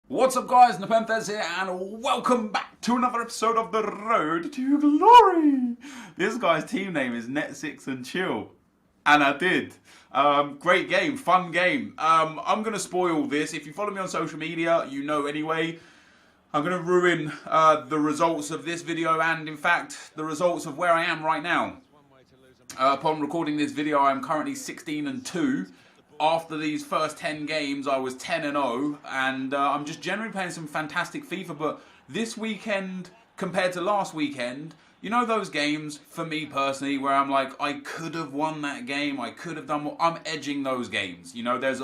What's up guys, NepentheZ here and welcome back to another episode of The Road to Glory. This guy's team name is Net6 and Chill. And I did. Great game, fun game. I'm going to spoil this. If you follow me on social media, you know anyway. I'm going to ruin the results of this video and in fact the results of where I am right now. Upon recording this video, I'm currently 16-2. After these first 10 games, I was 10-0, and I'm just generally playing some fantastic FIFA, but this weekend, compared to last weekend, you know those games, for me personally, where I'm like, I could have won that game, I could have done more, I'm edging those games. You know, there's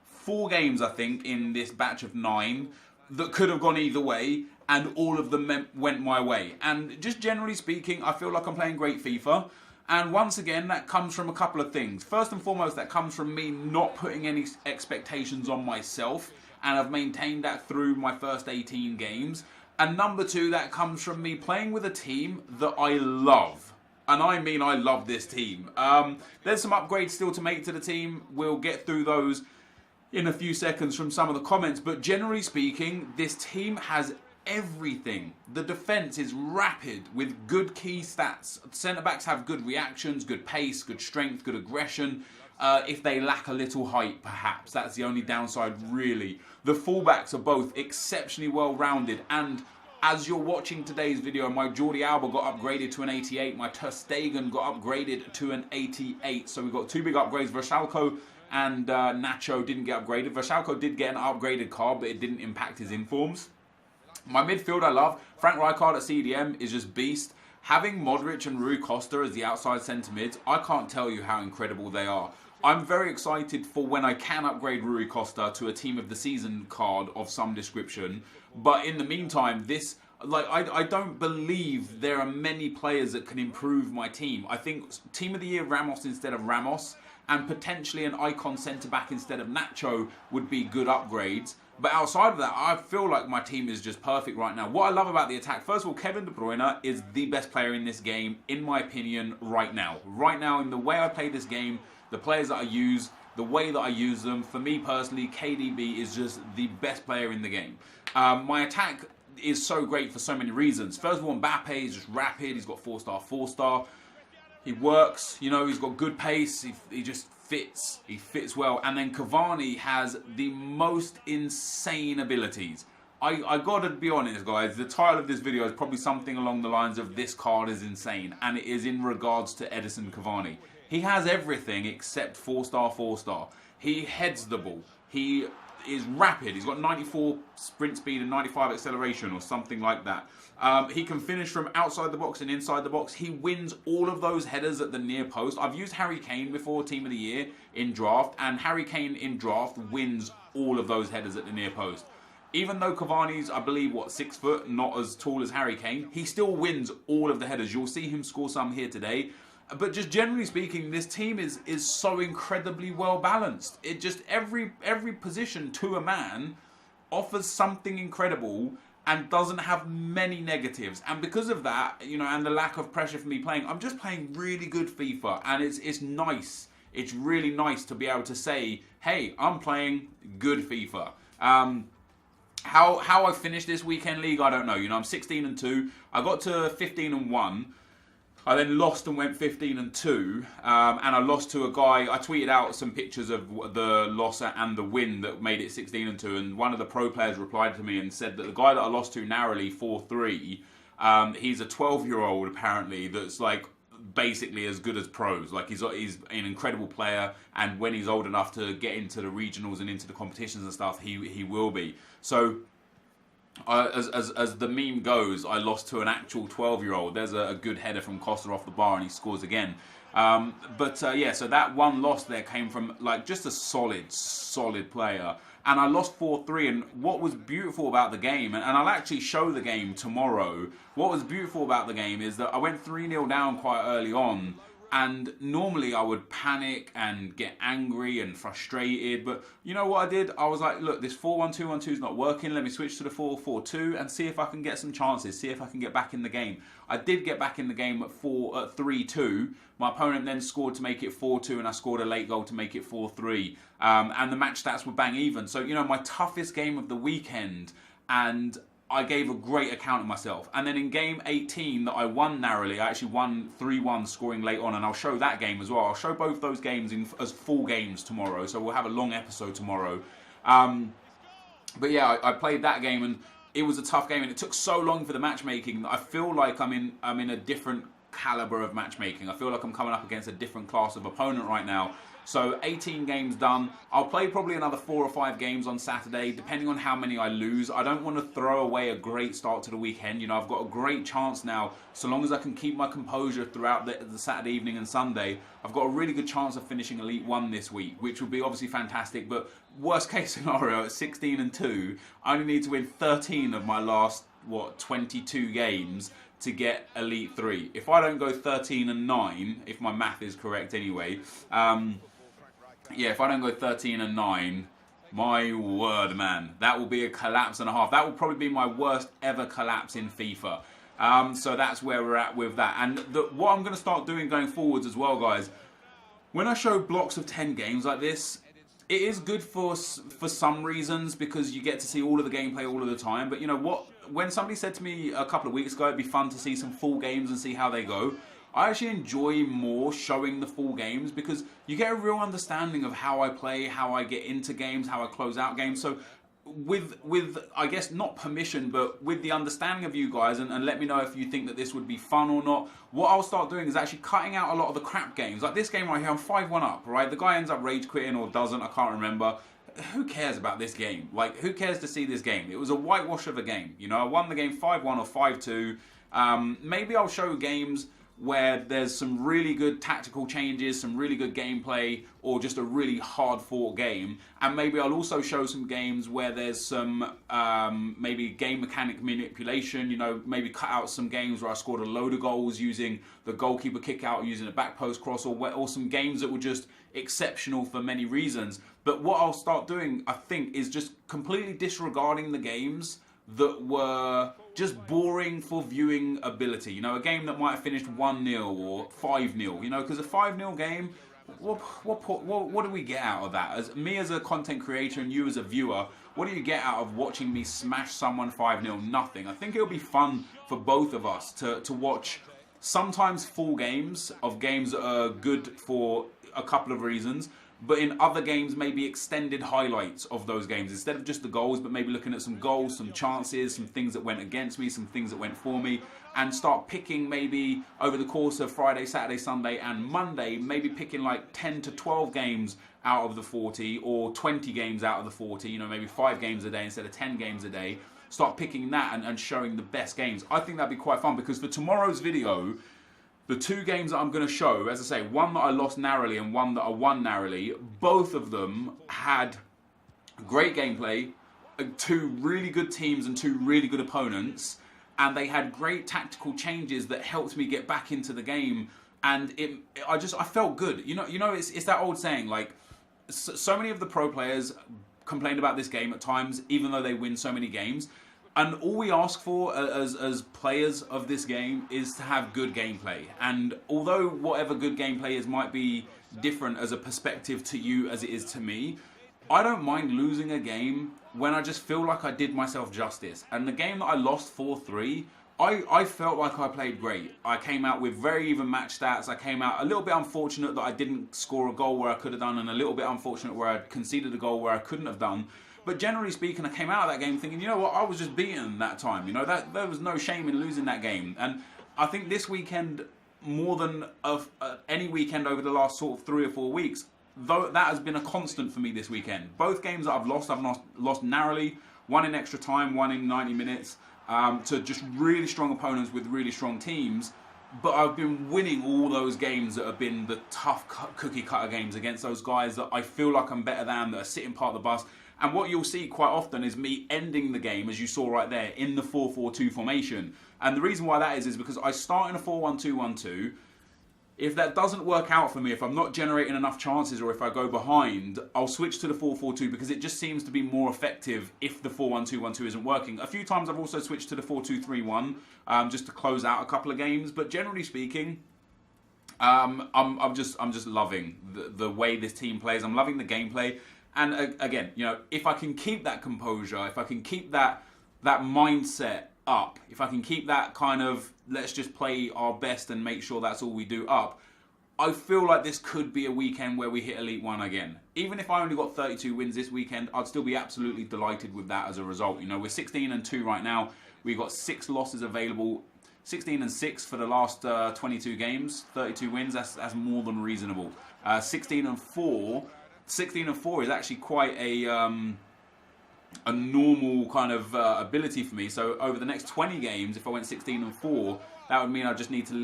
4 games, I think, in this batch of 9 that could have gone either way, and all of them went my way. And just generally speaking, I feel like I'm playing great FIFA. And once again, that comes from a couple of things. First and foremost, that comes from me not putting any expectations on myself. And I've maintained that through my first 18 games. And number 2, that comes from me playing with a team that I love. And I mean I love this team. There's some upgrades still to make to the team. We'll get through those in a few seconds from some of the comments. But generally speaking, this team has everything. The defence is rapid with good key stats. Centre-backs have good reactions, good pace, good strength, good aggression. If they lack a little height, perhaps. That's the only downside, really. The fullbacks are both exceptionally well-rounded. And as you're watching today's video, my Jordi Alba got upgraded to an 88. My Ter Stegen got upgraded to an 88. So we've got 2 big upgrades. Vrsaljko and Nacho didn't get upgraded. Vrsaljko did get an upgraded card, but it didn't impact his informs. My midfield I love. Frank Rijkaard at CDM is just beast. Having Modric and Rui Costa as the outside centre mids, I can't tell you how incredible they are. I'm very excited for when I can upgrade Rui Costa to a team of the season card of some description. But in the meantime, I don't believe there are many players that can improve my team. I think Team of the Year Ramos instead of Ramos and potentially an icon centre-back instead of Nacho would be good upgrades. But outside of that, I feel like my team is just perfect right now. What I love about the attack, first of all, Kevin De Bruyne is the best player in this game, in my opinion, right now. Right now, in the way I play this game, the players that I use, the way that I use them, for me personally, KDB is just the best player in the game. My attack is so great for so many reasons. First of all, Mbappe is just rapid. He's got 4-star, 4-star. He works, you know, he's got good pace. He just fits. He fits well. And then Cavani has the most insane abilities. I gotta be honest, guys. The title of this video is probably something along the lines of "This card is insane," and it is in regards to Edison Cavani. He has everything except 4-star, 4-star. He heads the ball. He is rapid. He's got 94 sprint speed and 95 acceleration or something like that. He can finish from outside the box and inside the box. He wins all of those headers at the near post. I've used Harry Kane before, Team of the Year, in draft, and Harry Kane in draft wins all of those headers at the near post. Even though Cavani's, I believe, 6 foot, not as tall as Harry Kane, he still wins all of the headers. You'll see him score some here today. But just generally speaking, this team is so incredibly well balanced. It just every position to a man offers something incredible and doesn't have many negatives. And because of that, you know, and the lack of pressure for me playing, I'm just playing really good FIFA, and it's nice. It's really nice to be able to say, hey, I'm playing good FIFA. How I finished this weekend league, I don't know. You know, I'm 16-2. I got to 15-1. I then lost and went 15-2, and I lost to a guy. I tweeted out some pictures of the loss and the win that made it 16-2, and one of the pro players replied to me and said that the guy that I lost to narrowly 4-3, he's a 12-year-old apparently that's like basically as good as pros. Like he's an incredible player, and when he's old enough to get into the regionals and into the competitions and stuff, he will be. So as the meme goes, I lost to an actual 12-year-old. There's a good header from Costa off the bar and he scores again. Yeah, so that one loss there came from like just a solid player. And I lost 4-3, and what was beautiful about the game, and I'll actually show the game tomorrow, what was beautiful about the game is that I went 3-0 down quite early on, And normally I would panic and get angry and frustrated. But you know what I did? I was like, look, this 4-1-2-1-2 is not working. Let me switch to the 4-4-2 and see if I can get some chances. See if I can get back in the game. I did get back in the game at 3-2. My opponent then scored to make it 4-2, and I scored a late goal to make it 4-3. And the match stats were bang even. So, you know, my toughest game of the weekend, and I gave a great account of myself. And then in game 18 that I won narrowly, I actually won 3-1 scoring late on, and I'll show that game as well. I'll show both those games as full games tomorrow, so we'll have a long episode tomorrow. But yeah, I played that game, and it was a tough game, and it took so long for the matchmaking that I feel like I'm in a different caliber of matchmaking. I feel like I'm coming up against a different class of opponent right now. So 18 games done. I'll play probably another 4 or 5 games on Saturday, depending on how many I lose. I don't want to throw away a great start to the weekend. You know, I've got a great chance now, so long as I can keep my composure throughout the Saturday evening and Sunday. I've got a really good chance of finishing Elite 1 this week, which would be obviously fantastic. But worst case scenario, at 16-2, I only need to win 13 of my last, 22 games to get Elite 3. If I don't go 13-9, if my math is correct anyway, yeah, if I don't go 13-9, my word, man, that will be a collapse and a half. That will probably be my worst ever collapse in FIFA. So that's where we're at with that. And what I'm going to start doing going forwards as well, guys, when I show blocks of 10 games like this, it is good for some reasons, because you get to see all of the gameplay all of the time. But you know what? When somebody said to me a couple of weeks ago it'd be fun to see some full games and see how they go, I actually enjoy more showing the full games, because you get a real understanding of how I play, how I get into games, how I close out games. So with I guess not permission, but with the understanding of you guys, and let me know if you think that this would be fun or not, what I'll start doing is actually cutting out a lot of the crap games. Like this game right here, I'm 5-1 up, right? The guy ends up rage quitting or doesn't, I can't remember. Who cares about this game? Like, who cares to see this game? It was a whitewash of a game. You know, I won the game 5-1 or 5-2. Maybe I'll show games where there's some really good tactical changes, some really good gameplay, or just a really hard-fought game. And maybe I'll also show some games where there's some maybe game mechanic manipulation. You know, maybe cut out some games where I scored a load of goals using the goalkeeper kick out, using a back post cross, or some games that were just exceptional for many reasons. But what I'll start doing, I think, is just completely disregarding the games that were just boring for viewing ability. You know, a game that might have finished 1-0 or 5-0, you know, because a 5-0 game, what do we get out of that? As me as a content creator and you as a viewer, what do you get out of watching me smash someone 5-0? Nothing. I think it'll be fun for both of us to watch sometimes full games of games that are good for a couple of reasons, but in other games maybe extended highlights of those games instead of just the goals, but maybe looking at some goals, some chances, some things that went against me, some things that went for me, and start picking maybe over the course of Friday, Saturday, Sunday and Monday, maybe picking like 10 to 12 games out of the 40 or 20 games out of the 40, you know, maybe 5 games a day instead of 10 games a day. Start picking that and showing the best games. I think that'd be quite fun, because for tomorrow's video, the 2 games that I'm going to show, as I say, one that I lost narrowly and one that I won narrowly, both of them had great gameplay, 2 really good teams and 2 really good opponents, and they had great tactical changes that helped me get back into the game, and I felt good. You know, it's that old saying, like, so many of the pro players complained about this game at times, even though they win so many games. And all we ask for as players of this game is to have good gameplay. And although whatever good gameplay is might be different as a perspective to you as it is to me, I don't mind losing a game when I just feel like I did myself justice. And the game that I lost 4-3, I felt like I played great. I came out with very even match stats. I came out a little bit unfortunate that I didn't score a goal where I could have done, and a little bit unfortunate where I conceded a goal where I couldn't have done. But generally speaking, I came out of that game thinking, you know what, I was just beaten that time. You know, that there was no shame in losing that game. And I think this weekend, more than any weekend over the last sort of 3 or 4 weeks, though that has been a constant for me this weekend. Both games that I've lost narrowly, one in extra time, one in 90 minutes, to just really strong opponents with really strong teams. But I've been winning all those games that have been the tough cookie cutter games against those guys that I feel like I'm better than, that are sitting part of the bus. And what you'll see quite often is me ending the game, as you saw right there, in the 4-4-2 formation. And the reason why that is because I start in a 4-1-2-1-2. If that doesn't work out for me, if I'm not generating enough chances or if I go behind, I'll switch to the 4-4-2 because it just seems to be more effective if the 4-1-2-1-2 isn't working. A few times I've also switched to the 4-2-3-1 just to close out a couple of games, but generally speaking, I'm just loving the way this team plays. I'm loving the gameplay, and again, you know, if I can keep that composure, if I can keep that mindset up, if I can keep that kind of let's just play our best and make sure that's all we do up, I feel like this could be a weekend where we hit Elite 1 again. Even if I only got 32 wins this weekend, I'd still be absolutely delighted with that as a result. You know, we're 16-2 right now. We've got 6 losses available. 16-6 for the last 22 games, 32 wins. That's more than reasonable. 16-4 is actually quite a normal kind of ability for me. So over the next 20 games, if I went 16-4, that would mean I just need to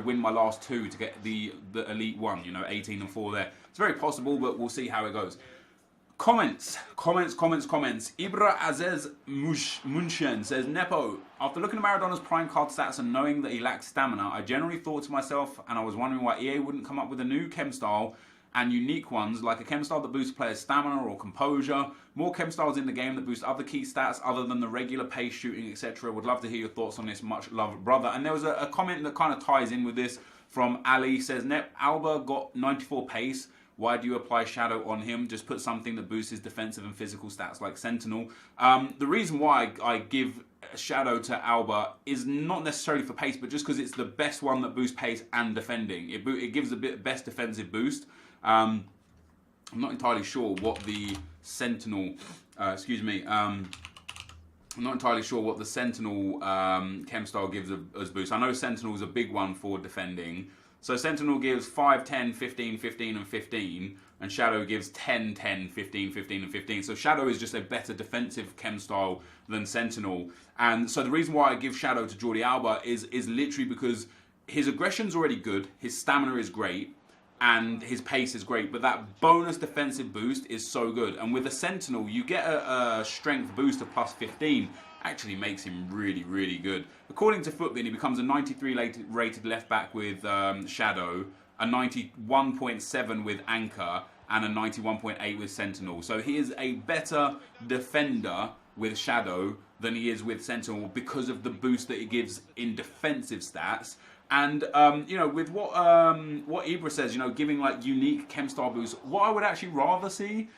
win my last 2 to get the Elite 1. You know, 18-4 there. It's very possible, but we'll see how it goes. Comments. Ibra Aziz Munchen says, Nepo, after looking at Maradona's prime card stats and knowing that he lacks stamina, I generally thought to myself, and I was wondering why EA wouldn't come up with a new chem style and unique ones, like a chem style that boosts players' stamina or composure, more chem styles in the game that boost other key stats other than the regular pace, shooting, etc. Would love to hear your thoughts on this. Much love, brother. And there was a comment that kind of ties in with this from Ali. Says, Nep, Alba got 94 pace. Why do you apply Shadow on him? Just put something that boosts his defensive and physical stats like Sentinel. The reason why I give Shadow to Alba is not necessarily for pace, but just because it's the best one that boosts pace and defending. It gives a bit best defensive boost. I'm not entirely sure what the Sentinel, I'm not entirely sure what the Sentinel chem style gives as boost. I know Sentinel is a big one for defending. So Sentinel gives 5, 10, 15, 15, and 15, and Shadow gives 10, 10, 15, 15, and 15. So Shadow is just a better defensive chem style than Sentinel. And so the reason why I give Shadow to Jordi Alba is literally because his aggression's already good, his stamina is great, and his pace is great, but that bonus defensive boost is so good. And with a Sentinel, you get a strength boost of plus 15. Actually makes him really, really good. According to Footbin, he becomes a 93 rated left back with Shadow, a 91.7 with Anchor, and a 91.8 with Sentinel. So he is a better defender with Shadow than he is with Sentinel because of the boost that he gives in defensive stats. And you know, with what Ibra says, you know, giving like unique chem star boosts, what I would actually rather see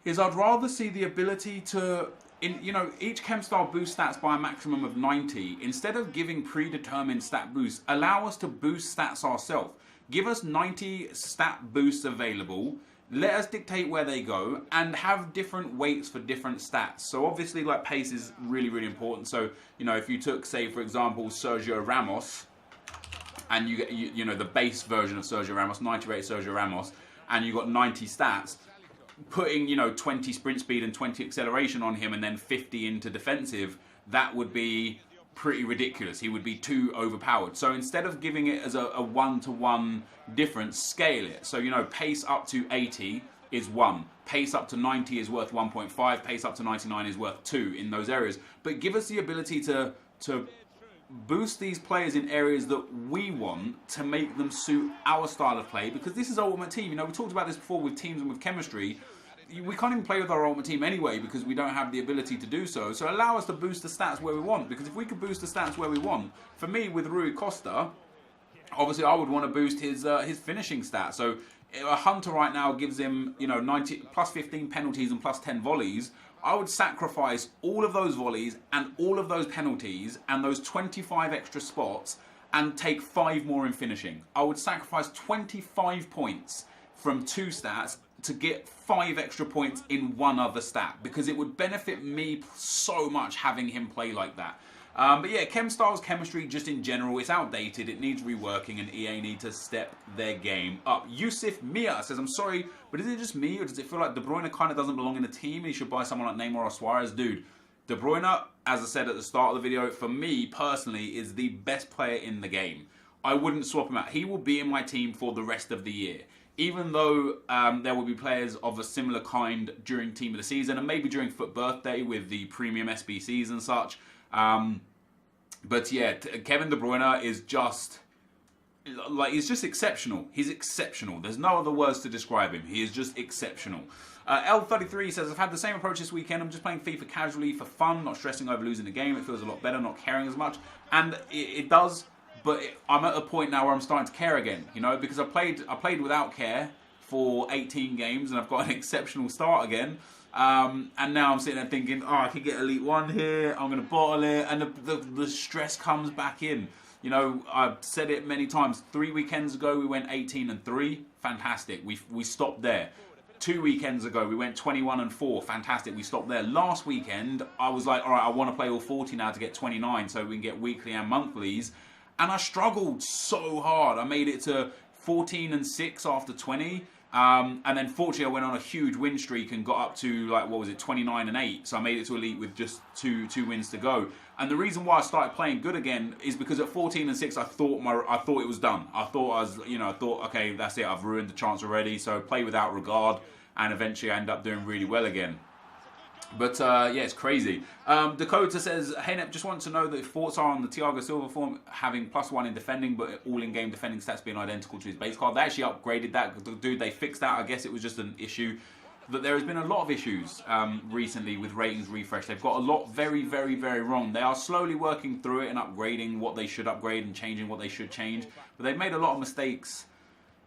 is I'd rather see the ability to, you know, each chem star boost stats by a maximum of 90. Instead of giving predetermined stat boosts, allow us to boost stats ourselves. Give us 90 stat boosts available. Let us dictate where they go and have different weights for different stats. So obviously, like, pace is really, really important. So, you know, if you took, say, for example, Sergio Ramos, and you get, you know, the base version of Sergio Ramos, 90 rated Sergio Ramos, and you got 90 stats, putting, you know, 20 sprint speed and 20 acceleration on him and then 50 into defensive, that would be pretty ridiculous. He would be too overpowered. So instead of giving it as a one-to-one difference, scale it. So, you know, pace up to 80 is 1. Pace up to 90 is worth 1.5. Pace up to 99 is worth 2 in those areas. But give us the ability to boost these players in areas that we want to make them suit our style of play, because this is Ultimate Team. You know, we talked about this before with teams and with chemistry. We can't even play with our Ultimate Team anyway because we don't have the ability to do so. So allow us to boost the stats where we want, because if we could boost the stats where we want, for me with Rui Costa, obviously I would want to boost his finishing stats. So a Hunter right now gives him, you know, 90 plus 15 penalties and plus 10 volleys. I would sacrifice all of those volleys and all of those penalties and those 25 extra spots and take 5 more in finishing. I would sacrifice 25 points from 2 stats to get 5 extra points in one other stat, because it would benefit me so much having him play like that. But yeah, Chem Styles chemistry just in general, it's outdated, it needs reworking, and EA need to step their game up. Yusuf Mia says, I'm sorry, but is it just me, or does it feel like De Bruyne kind of doesn't belong in a team? He should buy someone like Neymar or Suarez? Dude, De Bruyne, as I said at the start of the video, for me personally, is the best player in the game. I wouldn't swap him out. He will be in my team for the rest of the year. Even though there will be players of a similar kind during Team of the Season, and maybe during Foot Birthday with the premium SBCs and such. But yeah, Kevin De Bruyne is just like, he's just exceptional. He's exceptional. There's no other words to describe him. He is just exceptional. L33 says, I've had the same approach this weekend. I'm just playing FIFA casually for fun, not stressing over losing the game. It feels a lot better, not caring as much. And it does, but I'm at a point now where I'm starting to care again, you know, because I played without care for 18 games and I've got an exceptional start again. And now I'm sitting there thinking, oh, I could get Elite 1 here, I'm going to bottle it, and the stress comes back in. You know, I've said it many times. 3 weekends ago, we went 18-3. Fantastic. We stopped there. 2 weekends ago, we went 21-4. Fantastic. We stopped there. Last weekend, I was like, all right, I want to play all 40 now to get 29 so we can get weekly and monthlies. And I struggled so hard. I made it to 14-6 after 20. And then fortunately I went on a huge win streak and got up to, like, what was it, 29-8. So I made it to Elite with just two wins to go. And the reason why I started playing good again is because at 14-6 I thought it was done. I thought okay, that's it, I've ruined the chance already. So play without regard, and eventually I end up doing really well again. But yeah, it's crazy. Dakota says, hey Nep, just want to know the thoughts are on the Thiago Silva form having +1 in defending, but all in-game defending stats being identical to his base card. They actually upgraded that. Dude, they fixed that. I guess it was just an issue. That there has been a lot of issues recently with ratings refresh. They've got a lot very, very, very wrong. They are slowly working through it and upgrading what they should upgrade and changing what they should change. But they've made a lot of mistakes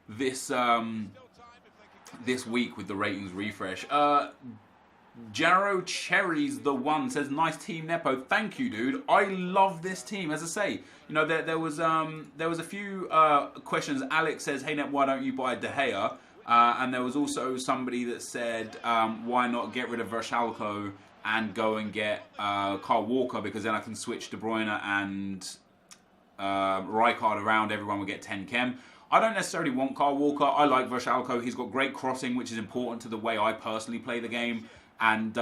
this this week with the ratings refresh. Jaro Cherries the One says, nice team, Nepo. Thank you, dude. I love this team. As I say, you know, there was a few questions. Alex says, hey Nep, why don't you buy De Gea? And there was also somebody that said, why not get rid of Versalco and go and get Kyle Walker, because then I can switch De Bruyne and Rijkaard around. Everyone will get 10 chem. I don't necessarily want Kyle Walker. I like Versalco. He's got great crossing, which is important to the way I personally play the game. And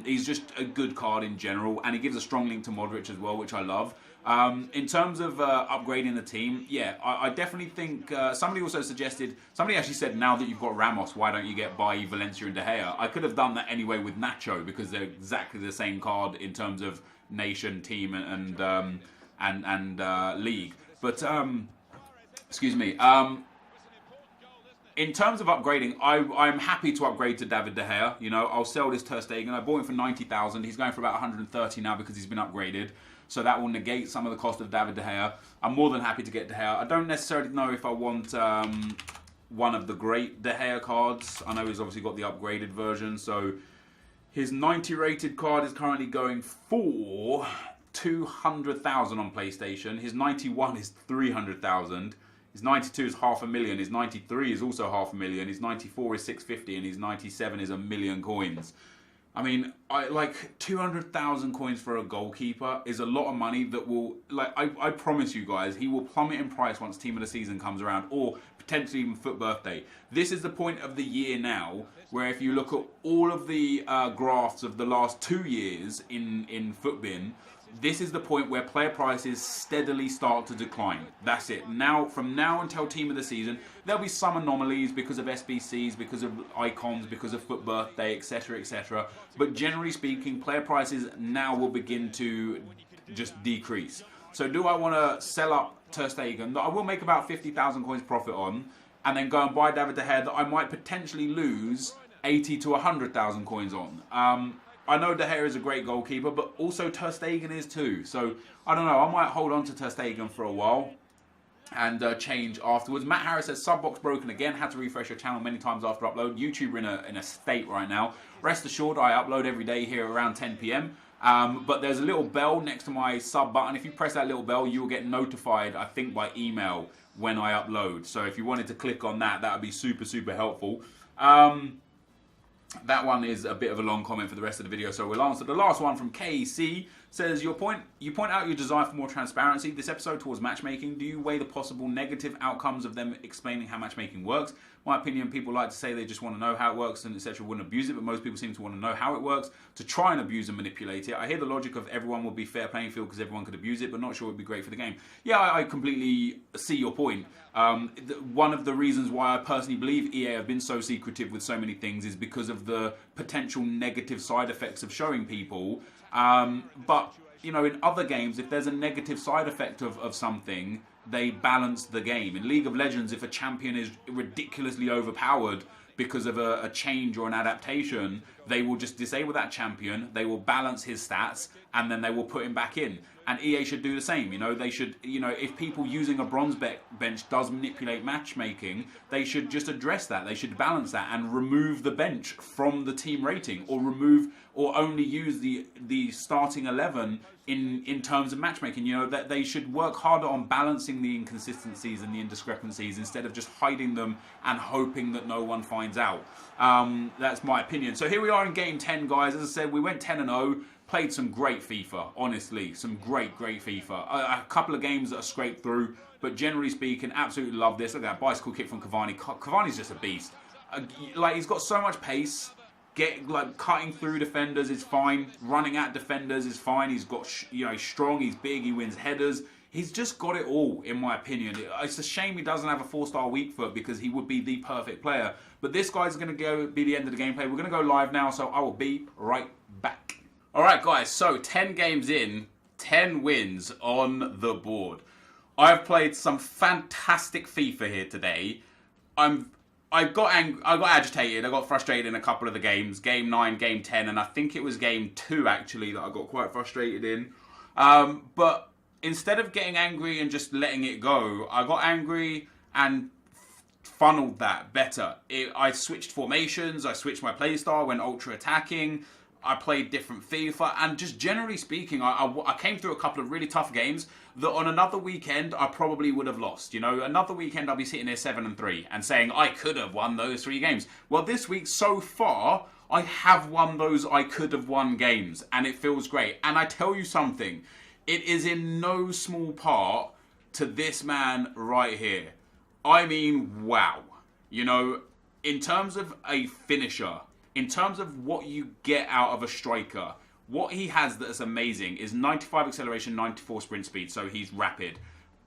he's just a good card in general. And he gives a strong link to Modric as well, which I love. In terms of upgrading the team, yeah, I definitely think somebody also suggested, somebody actually said, now that you've got Ramos, why don't you get Bailly, Valencia and De Gea? I could have done that anyway with Nacho, because they're exactly the same card in terms of nation, team and league. But excuse me. In terms of upgrading, I'm happy to upgrade to David De Gea. You know, I'll sell this Ter Stegen. I bought him for 90,000. He's going for about 130 now because he's been upgraded. So that will negate some of the cost of David De Gea. I'm more than happy to get De Gea. I don't necessarily know if I want one of the great De Gea cards. I know he's obviously got the upgraded version. So his 90 rated card is currently going for 200,000 on PlayStation. His 91 is 300,000. His 92 is 500,000. His 93 is also 500,000. His 94 is 650, and his 97 is 1,000,000 coins. I mean, like 200,000 coins for a goalkeeper is a lot of money that will, like, I promise you guys, he will plummet in price once Team of the Season comes around, or potentially even Foot Birthday. This is the point of the year now where if you look at all of the graphs of the last 2 years in Footbin, this is the point where player prices steadily start to decline. That's it. Now, from now until Team of the Season, there'll be some anomalies because of SBCs, because of icons, because of Foot Birthday, etc., etc. But generally speaking, player prices now will begin to just decrease. So do I want to sell up Ter Stegen, that I will make about 50,000 coins profit on, and then go and buy David De Gea that I might potentially lose 80 to 100,000 coins on? I know De Gea is a great goalkeeper, but also Ter Stegen is too. So, I don't know. I might hold on to Ter Stegen for a while and change afterwards. Matt Harris says, Subbox broken again. Had to refresh your channel many times after upload. YouTube are in a state right now. Rest assured, I upload every day here around 10 p.m. But there's a little bell next to my sub button. If you press that little bell, you will get notified, I think, by email when I upload. So if you wanted to click on that, that would be super, super helpful. That one is a bit of a long comment for the rest of the video, so we'll answer the last one from KC. Says, you point out your desire for more transparency. This episode towards matchmaking, do you weigh the possible negative outcomes of them explaining how matchmaking works? My opinion, people like to say they just want to know how it works and etc. wouldn't abuse it, but most people seem to want to know how it works to try and abuse and manipulate it. I hear the logic of everyone will be fair playing field because everyone could abuse it, but not sure it would be great for the game. Yeah, I completely see your point. One of the reasons why I personally believe EA have been so secretive with so many things is because of the potential negative side effects of showing people. But, you know, in other games, if there's a negative side effect of something, they balance the game. In League of Legends, if a champion is ridiculously overpowered because of a change or an adaptation, they will just disable that champion, they will balance his stats, and then they will put him back in. And EA should do the same. They should, if people using a bronze bench does manipulate matchmaking, they should just address that. They should balance that and remove the bench from the team rating, or only use the starting 11 in terms of matchmaking. That they should work harder on balancing the inconsistencies and the indiscrepancies instead of just hiding them and hoping that no one finds out. That's my opinion. So here we are in game 10, guys. As I said, we went 10-0. Played some great FIFA, honestly. Some great FIFA. A couple of games that are scraped through, but generally speaking, absolutely love this. Look at that bicycle kick from Cavani. Cavani's just a beast. He's got so much pace. Cutting through defenders is fine. Running at defenders is fine. He's got, he's strong. He's big. He wins headers. He's just got it all, in my opinion. It's a shame he doesn't have a 4-star weak foot because he would be the perfect player. But this guy's going to be the end of the gameplay. We're going to go live now, so I will be right back. Alright guys, so 10 games in, 10 wins on the board. I've played some fantastic FIFA here today. I got agitated, I got frustrated in a couple of the games. Game 9, Game 10, and I think it was Game 2 actually that I got quite frustrated in. But instead of getting angry and just letting it go, I got angry and funneled that better. I switched formations, I switched my playstyle, went ultra attacking. I played different FIFA, and just generally speaking, I came through a couple of really tough games that on another weekend I probably would have lost. Another weekend I'll be sitting here 7-3 and saying I could have won those 3 games. Well, this week so far I have won those I could have won games, and it feels great. And I tell you something, it is in no small part to this man right here. I mean, wow. In terms of a finisher, in terms of what you get out of a striker, what he has that's amazing is 95 acceleration, 94 sprint speed, so he's rapid.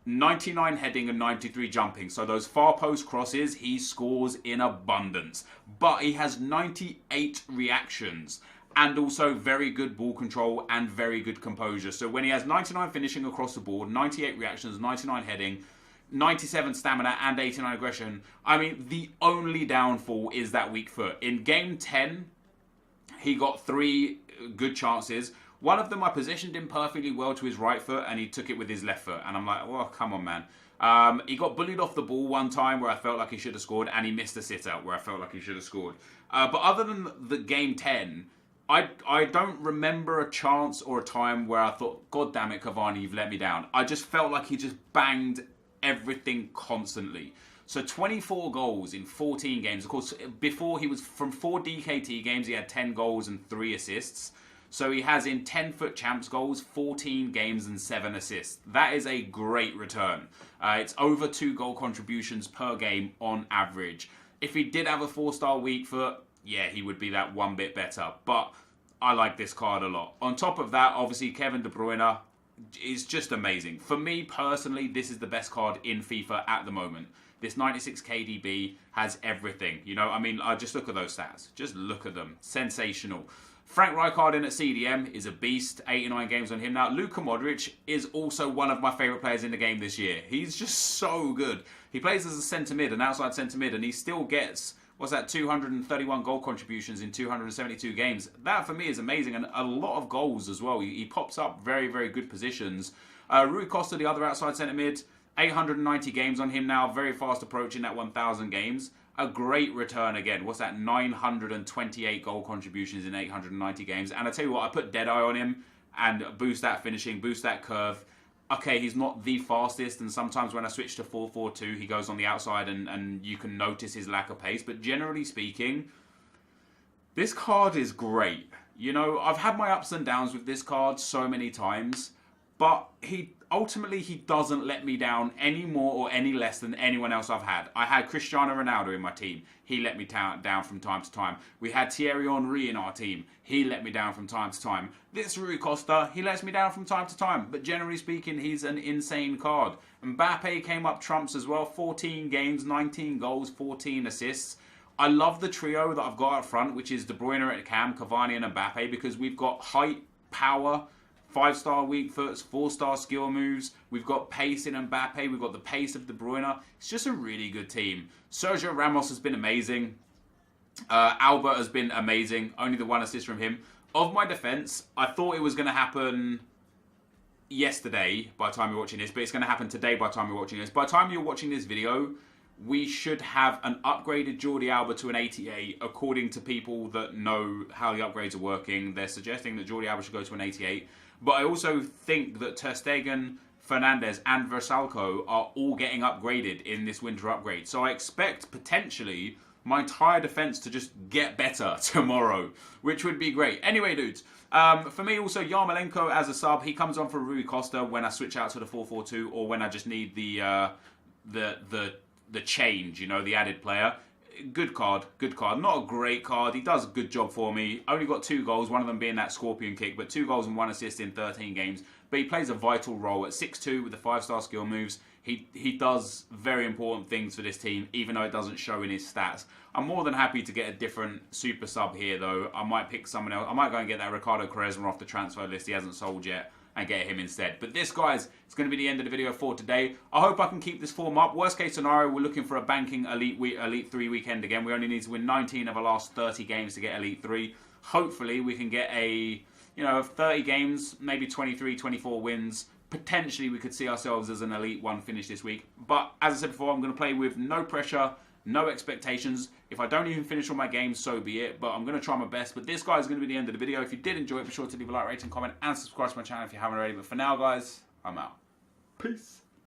99 heading and 93 jumping, so those far post crosses he scores in abundance. But he has 98 reactions and also very good ball control and very good composure. So when he has 99 finishing across the board, 98 reactions, 99 heading, 97 stamina and 89 aggression. I mean, the only downfall is that weak foot. In Game 10, he got 3 good chances. One of them I positioned him perfectly well to his right foot and he took it with his left foot. And I'm like, well, come on, man. He got bullied off the ball one time where I felt like he should have scored, and he missed a sit-out where I felt like he should have scored. But other than the Game 10, I don't remember a chance or a time where I thought, God damn it, Cavani, you've let me down. I just felt like he just banged everything constantly. So 24 goals in 14 games. Of course, before he was from 4 DKT games, he had 10 goals and 3 assists. So he has in 10-foot champs goals, 14 games and 7 assists. That is a great return. It's over 2 goal contributions per game on average. If he did have a 4-star weak foot, yeah, he would be that one bit better. But I like this card a lot. On top of that, obviously, Kevin De Bruyne is just amazing. For me personally, this is the best card in FIFA at the moment. This 96 KDB has everything. I just look at those stats. Just look at them. Sensational. Frank Rijkaard in at CDM is a beast. 89 games on him now. Luka Modric is also one of my favourite players in the game this year. He's just so good. He plays as a centre mid, an outside centre mid, and he still gets, 231 goal contributions in 272 games. That for me is amazing, and a lot of goals as well. He pops up very, very good positions. Rui Costa, the other outside centre mid, 890 games on him now, very fast approaching that 1,000 games. A great return again. 928 goal contributions in 890 games. And I tell you what, I put Deadeye on him and boost that finishing, boost that curve. Okay, he's not the fastest, and sometimes when I switch to 4-4-2, he goes on the outside and you can notice his lack of pace. But generally speaking, this card is great. I've had my ups and downs with this card so many times, but ultimately he doesn't let me down any more or any less than anyone else I've had. I had Cristiano Ronaldo in my team. He let me down from time to time. We had Thierry Henry in our team. He let me down from time to time. This Rui Costa, he lets me down from time to time. But generally speaking, he's an insane card. Mbappe came up trumps as well. 14 games, 19 goals, 14 assists. I love the trio that I've got up front, which is De Bruyne at cam, Cavani and Mbappe, because we've got height, power, 5-star weak foots, 4-star skill moves. We've got pace in Mbappe. We've got the pace of De Bruyne. It's just a really good team. Sergio Ramos has been amazing. Albert has been amazing. Only the 1 assist from him. Of my defence, I thought it was going to happen yesterday by the time you're watching this, but it's going to happen today by the time you're watching this. By the time you're watching this video, we should have an upgraded Jordi Alba to an 88, according to people that know how the upgrades are working. They're suggesting that Jordi Alba should go to an 88. But I also think that Ter Stegen, Fernandes and Versalco are all getting upgraded in this winter upgrade. So I expect potentially my entire defence to just get better tomorrow, which would be great. Anyway, dudes, for me also, Yarmolenko as a sub, he comes on for Rui Costa when I switch out to the 4-4-2 or when I just need the change, you know, the added player. Good card, good card. Not a great card. He does a good job for me. Only got 2 goals, one of them being that scorpion kick, but 2 goals and 1 assist in 13 games. But he plays a vital role at 6'2" with the 5-star skill moves. He does very important things for this team, even though it doesn't show in his stats. I'm more than happy to get a different super sub here, though. I might pick someone else. I might go and get that Ricardo Quaresma off the transfer list. He hasn't sold yet, and get him instead. But this, guys, is going to be the end of the video for today. I hope I can keep this form up. Worst case scenario, we're looking for a banking Elite 3 weekend again. We only need to win 19 of our last 30 games to get Elite 3. Hopefully, we can get a, 30 games, maybe 23, 24 wins. Potentially, we could see ourselves as an Elite 1 finish this week. But, as I said before, I'm going to play with no pressure, no expectations. If I don't even finish all my games, so be it. But I'm going to try my best. But this, guys, is going to be the end of the video. If you did enjoy it, be sure to leave a like, rating, comment, and subscribe to my channel if you haven't already. But for now, guys, I'm out. Peace.